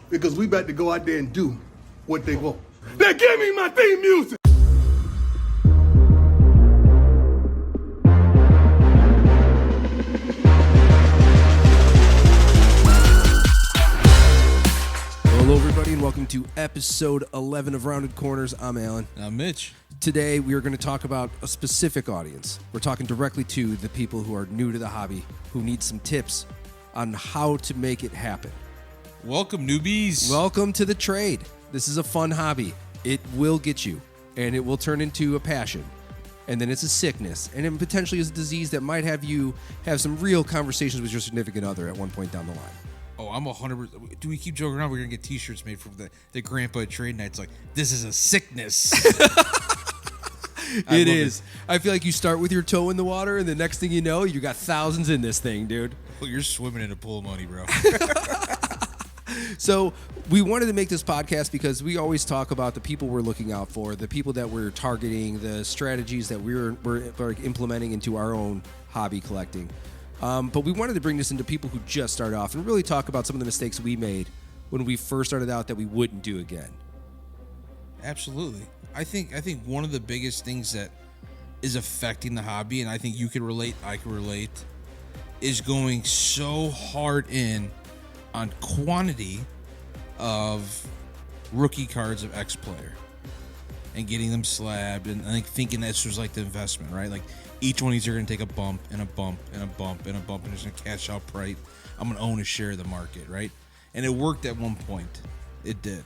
because we about to go out there and do what they want. Now give me my theme music! Hello, everybody, and welcome to episode 11 of Rounded Corners. I'm Alan. I'm Mitch. Today, we are going to talk about a specific audience. We're talking directly to the people who are new to the hobby, who need some tips on how to make it happen. Welcome, newbies. Welcome to the trade. This is a fun hobby. It will get you, and it will turn into a passion. And then it's a sickness, and it potentially is a disease that might have you have some real conversations with your significant other at one point down the line. Oh, I'm 100%. Do we keep joking around? We're going to get T-shirts made from the grandpa trade nights. Like, this is a sickness. It is. I feel like you start with your toe in the water, and the next thing you know, you got thousands in this thing, dude. Well, you're swimming in a pool of money, bro. So we wanted to make this podcast because we always talk about the people we're looking out for, the people that we're targeting, the strategies that we're implementing into our own hobby collecting. But we wanted to bring this into people who just start off and really talk about some of the mistakes we made when we first started out that we wouldn't do again. Absolutely. I think one of the biggest things that is affecting the hobby, and I think you can relate, I can relate, is going so hard in on quantity of rookie cards of X player and getting them slabbed and like thinking that's just like the investment, right? Like each one of these are going to take a bump and a bump and a bump and a bump and it's going to cash out price. I'm going to own a share of the market, right? And it worked at one point. It did.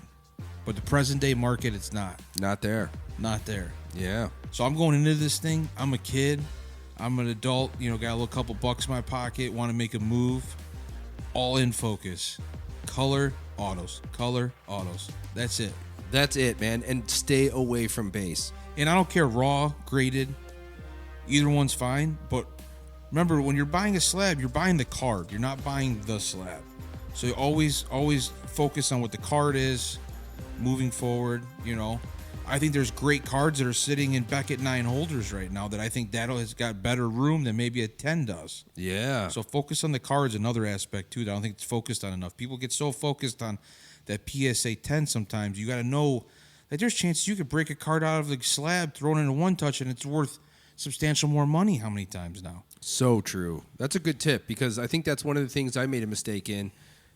But the present day market, it's not. Not there. Not there. Yeah. So I'm going into this thing. I'm a kid. I'm an adult, got a little couple bucks in my pocket, want to make a move. All in focus. Color, autos. Color, autos. That's it. That's it, man. And stay away from base. And I don't care raw, graded. Either one's fine. But remember, when you're buying a slab, you're buying the card. You're not buying the slab. So you always focus on what the card is moving forward, I think there's great cards that are sitting in Beckett 9 holders right now that I think that has got better room than maybe a 10 does. Yeah. So focus on the cards, another aspect too that I don't think it's focused on enough. People get so focused on that PSA 10 sometimes. You got to know that there's chances you could break a card out of the slab, throw it into one touch, and it's worth substantial more money how many times now. So true. That's a good tip because I think that's one of the things I made a mistake in.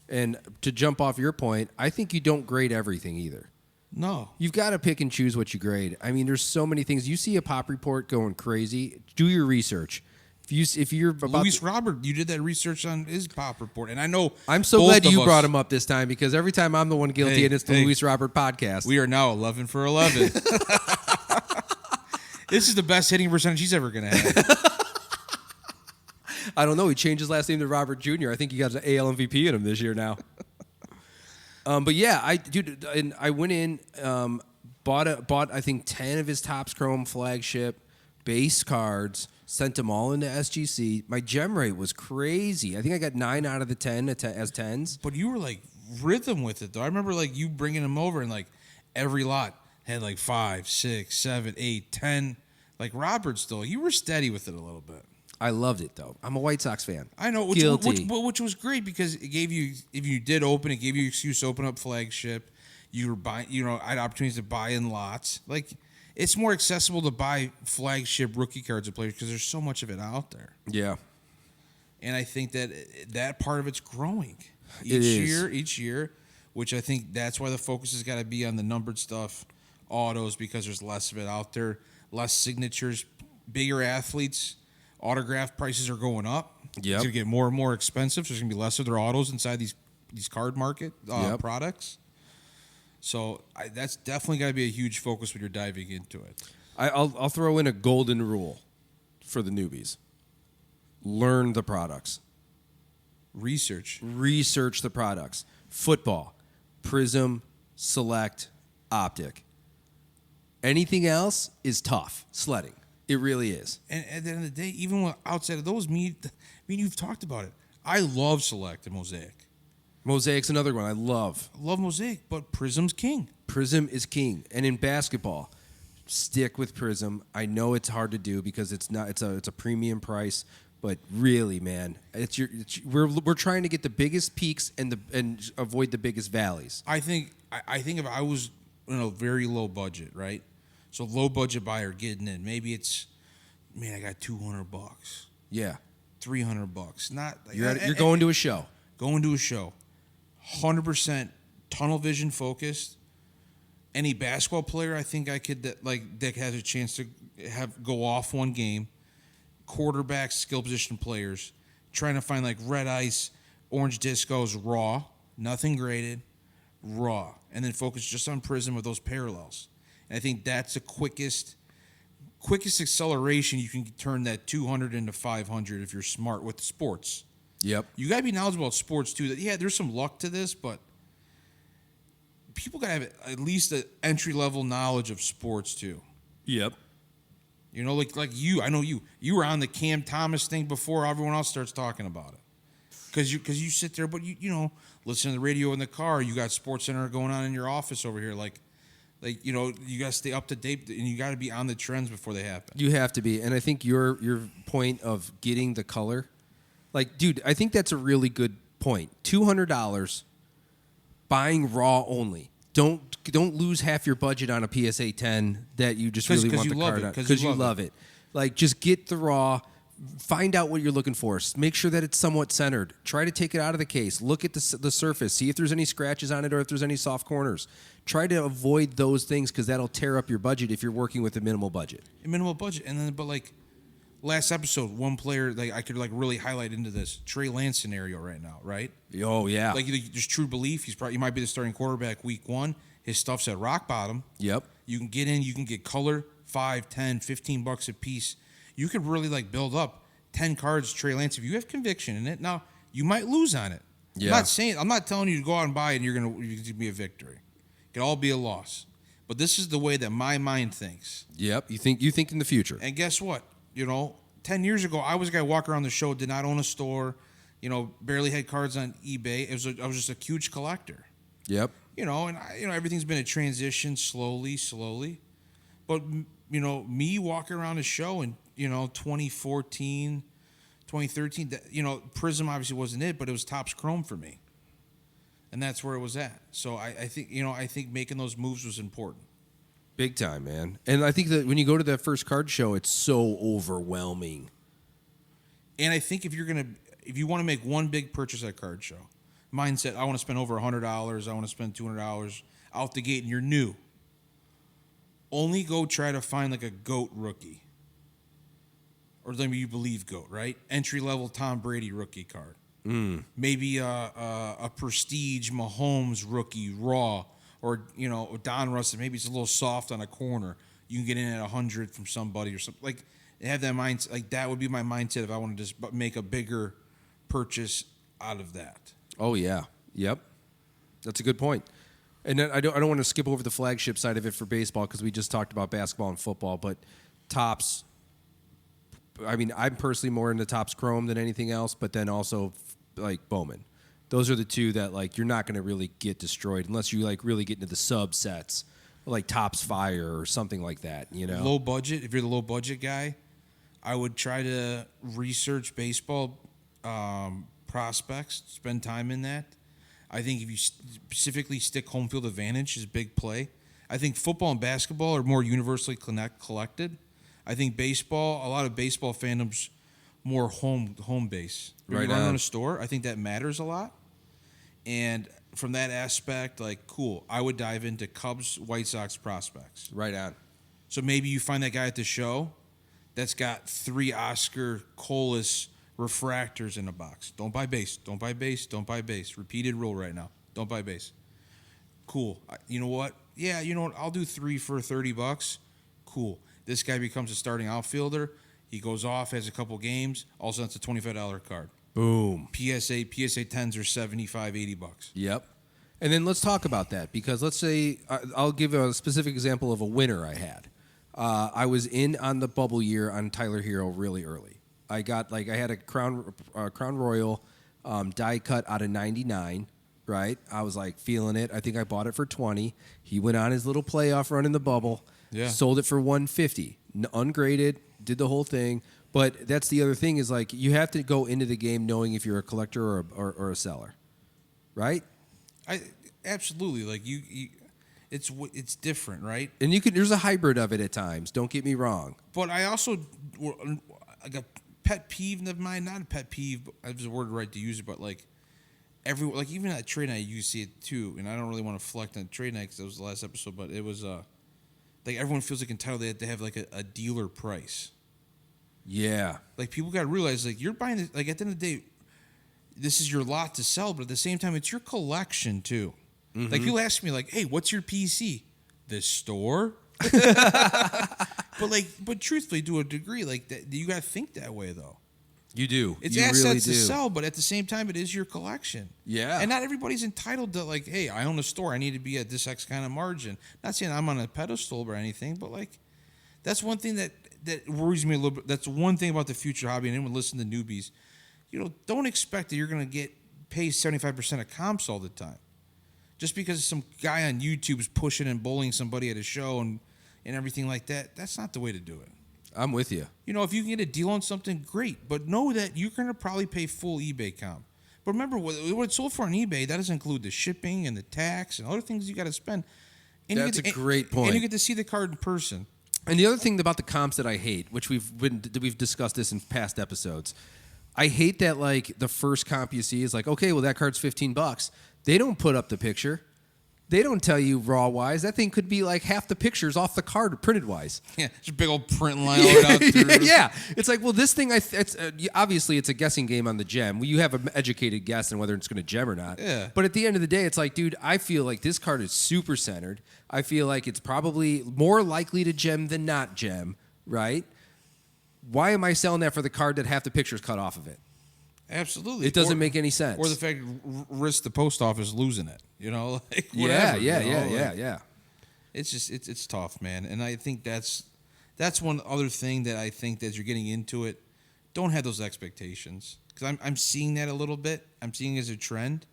And to jump off your point, I think you don't grade everything either. No. You've got to pick and choose what you grade. I mean, there's so many things. You see a pop report going crazy, do your research. If you're about Luis Robert, you did that research on his pop report, and I know I'm so glad you brought him up this time because every time I'm the one guilty, and it's the Luis Robert podcast. We are now 11 for 11. This is the best hitting percentage he's ever going to have. I don't know. He changed his last name to Robert Jr. I think he got an AL MVP in him this year now. But yeah, I went in, bought I think 10 of his Topps Chrome flagship base cards, sent them all into SGC. My gem rate was crazy. I think I got 9 out of the 10 as 10s. But you were like rhythm with it though. I remember like you bringing them over and like every lot had like 5, 6, 7, 8, 10. Like Robert still, you were steady with it a little bit. I loved it though. I'm a White Sox fan. I know, which was great because it gave you, if you did open, it gave you an excuse to open up flagship. You were buying, I had opportunities to buy in lots. Like it's more accessible to buy flagship rookie cards of players because there's so much of it out there. Yeah, and I think that part of it's growing each year, which I think that's why the focus has got to be on the numbered stuff, autos, because there's less of it out there, less signatures, bigger athletes. Autograph prices are going up. Yep. It's going to get more and more expensive. So there's going to be less of their autos inside these card market products. So that's definitely got to be a huge focus when you're diving into it. I'll throw in a golden rule for the newbies. Learn the products. Research the products. Football, Prism, Select, Optic. Anything else is tough sledding. It really is. And at the end of the day, even outside of those, you've talked about it. I love Select and Mosaic. Mosaic's another one I love. I love Mosaic, but Prism's king. Prism is king. And in basketball, stick with Prism. I know it's hard to do because it's a premium price, But really, man, we're trying to get the biggest peaks and avoid the biggest valleys. I think if I was in a very low budget, right? So low budget buyer getting in, maybe it's, man, I got $200, Yeah, $300. Not you're going to a show. Going to a show, 100% tunnel vision focused. Any basketball player, I think I could that has a chance to go off one game. Quarterbacks, skill position players, trying to find like red ice, orange discos, raw, nothing graded, raw, and then focus just on prism with those parallels. And I think that's the quickest acceleration you can turn that 200 into 500 if you're smart with sports. Yep. You got to be knowledgeable about sports too. That yeah, there's some luck to this, but people got to have at least an entry level knowledge of sports too. Yep. You know, like you, I know you were on the Cam Thomas thing before everyone else starts talking about it. Because you sit there, but you know, listen to the radio in the car. You got Sports Center going on in your office over here, like you know, you got to stay up to date and you got to be on the trends before they happen. You have to be, and I think your point of getting the color, like, dude, I think that's a really good point. $200, buying raw only. Don't lose half your budget on a PSA 10 that you just really want the card on because you love it. Like, just get the raw. Find out what you're looking for. Make sure that it's somewhat centered. Try to take it out of the case. Look at the surface. See if there's any scratches on it or if there's any soft corners. Try to avoid those things because that'll tear up your budget if you're working with a minimal budget. And then, but like last episode, one player like I could like really highlight into this Trey Lance scenario right now, right? Oh yeah. Like there's true belief. He might be the starting quarterback week 1. His stuff's at rock bottom. Yep. You can get in. You can get color, $5, $10, $15 a piece. You could really like build up 10 cards, Trey Lance, if you have conviction in it. Now, you might lose on it. Yeah. I'm not telling you to go out and buy it and you're going to be a victory. It could all be a loss. But this is the way that my mind thinks. Yep. You think in the future. And guess what? You know, 10 years ago, I was a guy walking around the show, did not own a store, you know, barely had cards on eBay. I was just a huge collector. Yep. You know, and everything's been a transition slowly. But, you know, me walking around the show in, you know, 2014, 2013, you know, Prism obviously wasn't it, but it was Topps Chrome for me. And that's where it was at. So I think making those moves was important. Big time, man. And I think that when you go to that first card show, it's so overwhelming. And I think if you want to make one big purchase at a card show, mindset, I want to spend over $100, I want to spend $200 out the gate, and you're new. Only go try to find like a GOAT rookie. Or maybe you believe GOAT, right? Entry-level Tom Brady rookie card. Maybe a prestige Mahomes rookie raw, or you know Don Russell. Maybe it's a little soft on a corner. You can get in at 100 from somebody or something. Like have that mind. Like that would be my mindset if I wanted to just make a bigger purchase out of that. Oh yeah, yep, that's a good point. And then I don't want to skip over the flagship side of it for baseball because we just talked about basketball and football, but Topps. I mean, I'm personally more into Topps Chrome than anything else, but then also like Bowman. Those are the two that like you're not going to really get destroyed unless you like really get into the subsets, like Topps Fire or something like that. You know, low budget. If you're the low budget guy, I would try to research baseball prospects. Spend time in that. I think if you specifically stick home field advantage is a big play. I think football and basketball are more universally collected. I think baseball, a lot of baseball fandom's more home base. Right, you run a store, I think that matters a lot. And from that aspect, like, cool, I would dive into Cubs, White Sox prospects. Right on. So maybe you find that guy at the show that's got 3 Oscar Colas refractors in a box. Don't buy base. Don't buy base. Don't buy base. Repeated rule right now. Don't buy base. Cool. You know what? Yeah, you know what? I'll do 3 for $30. Cool. This guy becomes a starting outfielder. He goes off, has a couple games. All of a sudden, it's a $25 card. Boom. PSA 10s are $75, $80. Yep. And then let's talk about that because let's say I'll give a specific example of a winner I had. I was in on the bubble year on Tyler Hero really early. I had a Crown Royal die cut out of 99 right? I was like feeling it. I think I bought it for 20. He went on his little playoff run in the bubble. Yeah. Sold it for 150. Ungraded, did the whole thing. But that's the other thing is like you have to go into the game knowing if you're a collector or a seller, right? Absolutely. Like it's different, right? And there's a hybrid of it at times. Don't get me wrong. But I also like a pet peeve of mine, not a pet peeve, but I was a word right to use it, but like even at trade night you see it too, and I don't really want to reflect on trade night because that was the last episode, but it was like everyone feels like entitled they have to have like a dealer price. Yeah. Like people got to realize like you're buying it, like at the end of the day, this is your lot to sell, but at the same time it's your collection too. Mm-hmm. Like people ask me like, "Hey, what's your PC?" This store. But truthfully, to a degree, like that, you got to think that way though. You do. It's you assets really to sell, but at the same time, it is your collection. Yeah. And not everybody's entitled to like, hey, I own a store. I need to be at this X kind of margin. Not saying I'm on a pedestal or anything, but like, that's one thing that worries me a little bit. That's one thing about the future hobby. And anyone listen to newbies, don't expect that you're going to pay 75% of comps all the time. Just because some guy on YouTube is pushing and bullying somebody at a show and everything like that, that's not the way to do it. I'm with you. If you can get a deal on something, great. But know that you're going to probably pay full eBay comp. But remember, what it's sold for on eBay, that doesn't include the shipping and the tax and other things you got to spend. And that's a great point. And you get to see the card in person. And the other thing about the comps that I hate, which we've discussed this in past episodes, I hate that like the first comp you see is like, okay, well that card's $15. They don't put up the picture. They don't tell you raw wise. That thing could be like half the pictures off the card printed wise. Yeah, just a big old print line all right out through. Yeah, it's like, well, this thing, obviously it's a guessing game on the gem. You have an educated guess on whether it's going to gem or not. Yeah. But at the end of the day, it's like, dude, I feel like this card is super centered. I feel like it's probably more likely to gem than not gem, right? Why am I selling that for the card that half the picture's cut off of it? Absolutely. It doesn't make any sense. Or the fact risk the post office losing it. Like whatever. Yeah. Yeah. It's just it's tough, man. And I think that's one other thing that I think that as you're getting into it, don't have those expectations. Because I'm seeing that a little bit. I'm seeing it as a trend.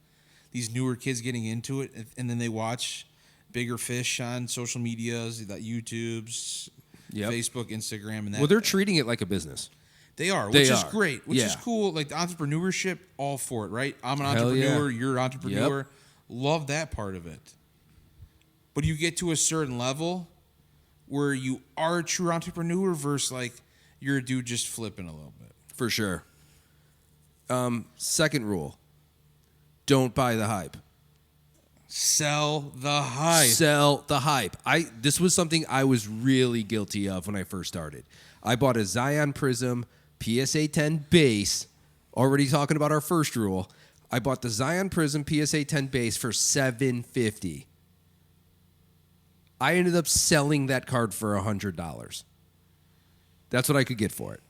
These newer kids getting into it, and then they watch bigger fish on social medias, like YouTube's, Facebook, Instagram, and that. Well, they're treating it like a business. They are, which is great, which Yeah. is cool. Like the entrepreneurship, all for it, right? I'm an Hell entrepreneur, yeah. you're an entrepreneur. Yep. Love that part of it. But you get to a certain level where you are a true entrepreneur versus like you're a dude just flipping a little bit. For sure. Second rule, don't buy the hype. Sell the hype. Sell the hype. This was something I was really guilty of when I first started. I bought a Zion Prism PSA 10 base. Already talking about our first rule. I bought the Zion Prism PSA 10 base for $750. I ended up selling that card for $100. That's what I could get for it.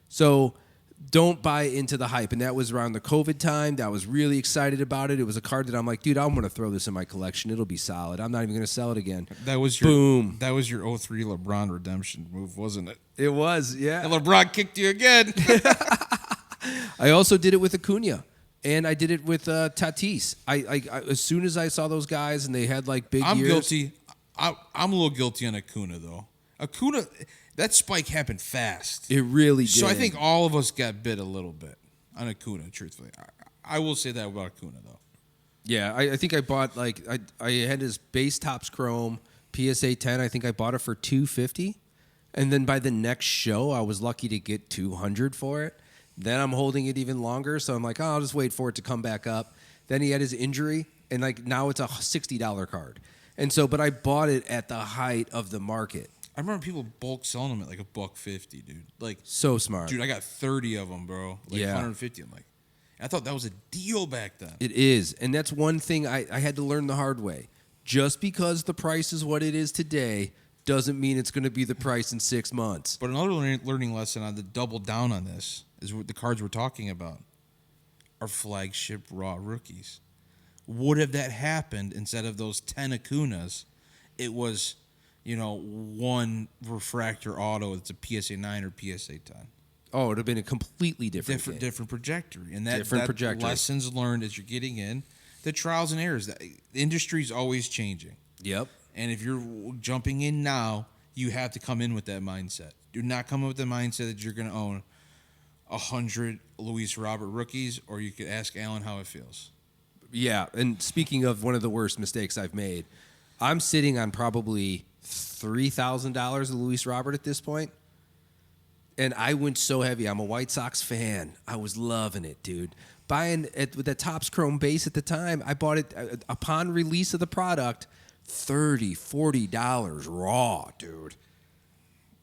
So don't buy into the hype. And that was around the COVID time. I was really excited about it. It was a card that I'm like, dude, I'm going to throw this in my collection. It'll be solid. I'm not even going to sell it again. That was your Boom. That was your 03 LeBron redemption move, wasn't it? It was, yeah. And LeBron kicked you again. I also did it with Acuna. And I did it with Tatis. I as soon as I saw those guys and they had like big I'm years. guilty. I'm a little guilty on Acuna, though. Acuna, that spike happened fast. It really did. So I think all of us got bit a little bit on Acuna, truthfully. I will say that about Acuna, though. Yeah, I think I bought like I had his base Topps Chrome PSA 10. I think I bought it for $250, and then by the next show, I was lucky to get $200 for it. Then I'm holding it even longer, so I'm like, oh, I'll just wait for it to come back up. Then he had his injury, and like now it's a $60 card. And so, but I bought it at the height of the market. I remember people bulk selling them at like $150, dude. Like So smart. Dude, I got 30 of them, bro. Like Yeah. 150. I'm like, I thought that was a deal back then. It is. And that's one thing I had to learn the hard way. Just because the price is what it is today doesn't mean it's going to be the price in 6 months. But another learning lesson on the double down on this is what the cards we're talking about are flagship raw rookies. Would have that happened instead of those 10 Acunas, it was, one refractor auto. It's a PSA 9 or PSA 10. Oh, it would have been a completely different game. Different trajectory. And that Different trajectory. lessons learned as you're getting in. the trials and errors. The industry's always changing. Yep. And if you're jumping in now, you have to come in with that mindset. Do not come in with the mindset that you're going to own 100 Luis Robert rookies, or you could ask Alan how it feels. Yeah, and speaking of one of the worst mistakes I've made, I'm sitting on probably $3,000 of Luis Robert at this point. And I went so heavy. I'm a White Sox fan. I was loving it, dude. Buying it with the Topps Chrome base at the time, I bought it upon release of the product, $30, $40 raw, dude.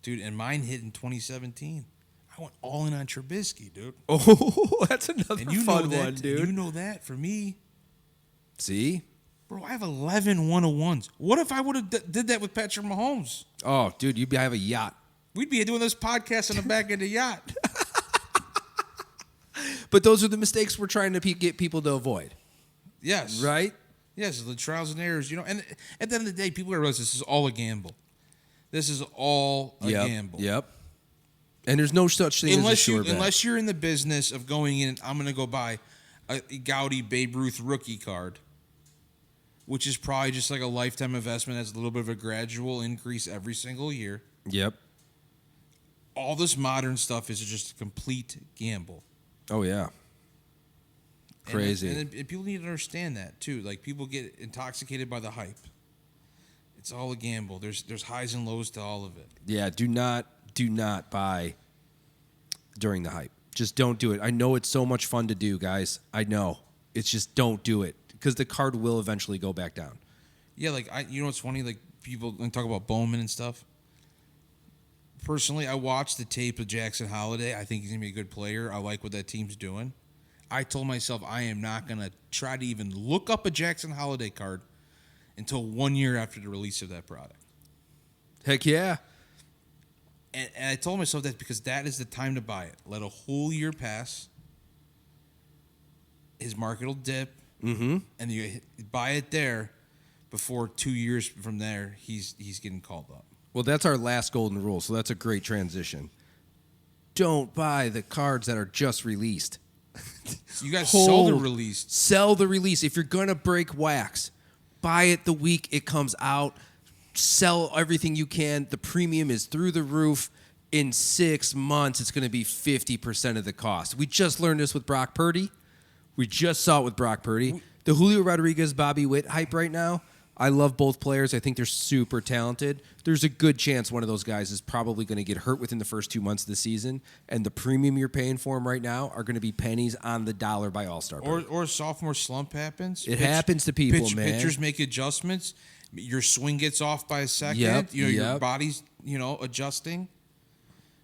Dude, and mine hit in 2017. I went all in on Trubisky, dude. Oh, that's another And you fun know that, one, dude. You know that for me. See? Bro, I have 11 101s. What if I would have did that with Patrick Mahomes? Oh, dude, you'd have a yacht. We'd be doing this podcast on the back of the yacht. But those are the mistakes we're trying to get people to avoid. Yes. Right? Yes, the trials and errors. And at the end of the day, people realize this is all a gamble. This is all a gamble. Yep. And there's no such thing as a sure bet. Unless you're in the business of going in, I'm going to go buy a Gaudy Babe Ruth rookie card, which is probably just like a lifetime investment. Has a little bit of a gradual increase every single year. Yep. All this modern stuff is just a complete gamble. Oh, yeah. Crazy. And people need to understand that, too. Like, people get intoxicated by the hype. It's all a gamble. There's highs and lows to all of it. Yeah, do not buy during the hype. Just don't do it. I know it's so much fun to do, guys. I know. It's just don't do it because the card will eventually go back down. Yeah, like, you know what's funny? Like, people talk about Bowman and stuff. Personally, I watched the tape of Jackson Holliday. I think he's going to be a good player. I like what that team's doing. I told myself I am not going to try to even look up a Jackson Holliday card until 1 year after the release of that product. Heck yeah. And I told myself that because that is the time to buy it. Let a whole year pass. His market will dip. Mm-hmm. And you buy it there before 2 years from there, he's getting called up. Well, that's our last golden rule, so that's a great transition. Don't buy the cards that are just released. You guys sell the release. Sell the release. If you're going to break wax, buy it the week it comes out. Sell everything you can. The premium is through the roof. In 6 months, it's going to be 50% of the cost. We just learned this with Brock Purdy. We just saw it with Brock Purdy. The Julio Rodriguez, Bobby Witt hype right now, I love both players. I think they're super talented. There's a good chance one of those guys is probably going to get hurt within the first 2 months of the season, and the premium you're paying for him right now are going to be pennies on the dollar by All-Star break. Or a sophomore slump happens. It happens to people, man. Pitchers make adjustments. Your swing gets off by a second. Yep, Your body's adjusting.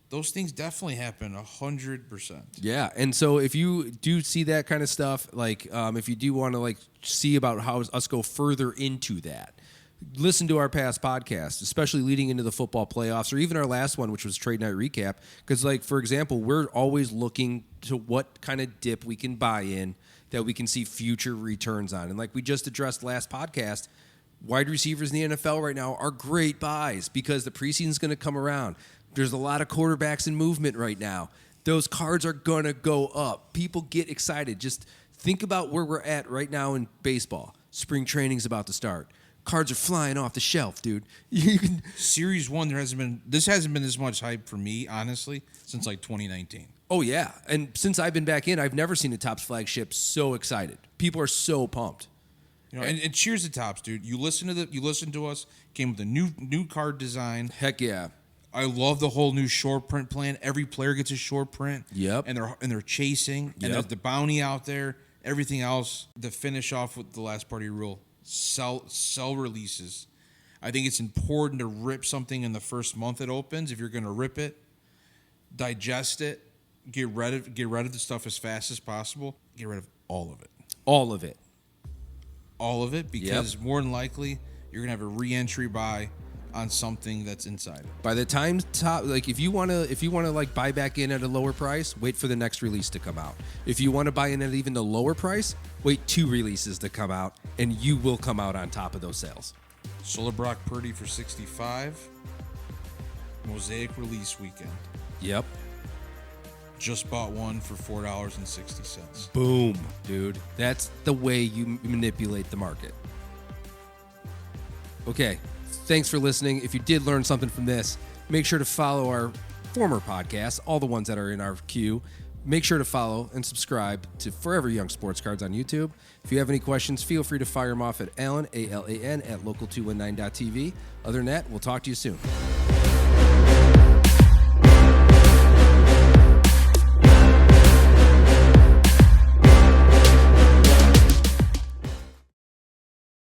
Those things definitely happen 100%. Yeah, and so if you do see that kind of stuff, like if you do want to see about how us go further into that, listen to our past podcasts, especially leading into the football playoffs, or even our last one, which was Trade Night Recap. Because, for example, we're always looking to what kind of dip we can buy in that we can see future returns on. And like we just addressed last podcast, wide receivers in the NFL right now are great buys because the preseason's going to come around. There's a lot of quarterbacks in movement right now. Those cards are going to go up. People get excited. Just think about where we're at right now in baseball. Spring training's about to start. Cards are flying off the shelf, dude. Series 1, this hasn't been this much hype for me, honestly, since 2019. Oh, yeah. And since I've been back in, I've never seen a Topps flagship so excited. People are so pumped. And cheers to Topps, dude. You listen to us, came with a new card design. Heck yeah. I love the whole new short print plan. Every player gets a short print. Yep. And they're chasing. Yep. And there's the bounty out there. Everything else. To finish off with the last part of your rule, sell releases. I think it's important to rip something in the first month it opens. If you're going to rip it, digest it, get rid of the stuff as fast as possible. Get rid of all of it. All of it. All of it, because more than likely you're going to have a re-entry buy on something that's inside it. By the time if you want to buy back in at a lower price, wait for the next release to come out. If you want to buy in at even the lower price, wait 2 releases to come out, and you will come out on top of those sales. Solar Brock Purdy for $65. Mosaic release weekend. Yep. Just bought one for $4.60. Boom, dude. That's the way you manipulate the market. Okay, thanks for listening. If you did learn something from this, make sure to follow our former podcasts, all the ones that are in our queue. Make sure to follow and subscribe to Forever Young Sports Cards on YouTube. If you have any questions, feel free to fire them off at Alan, A-L-A-N, at local219.tv. Other than that, we'll talk to you soon.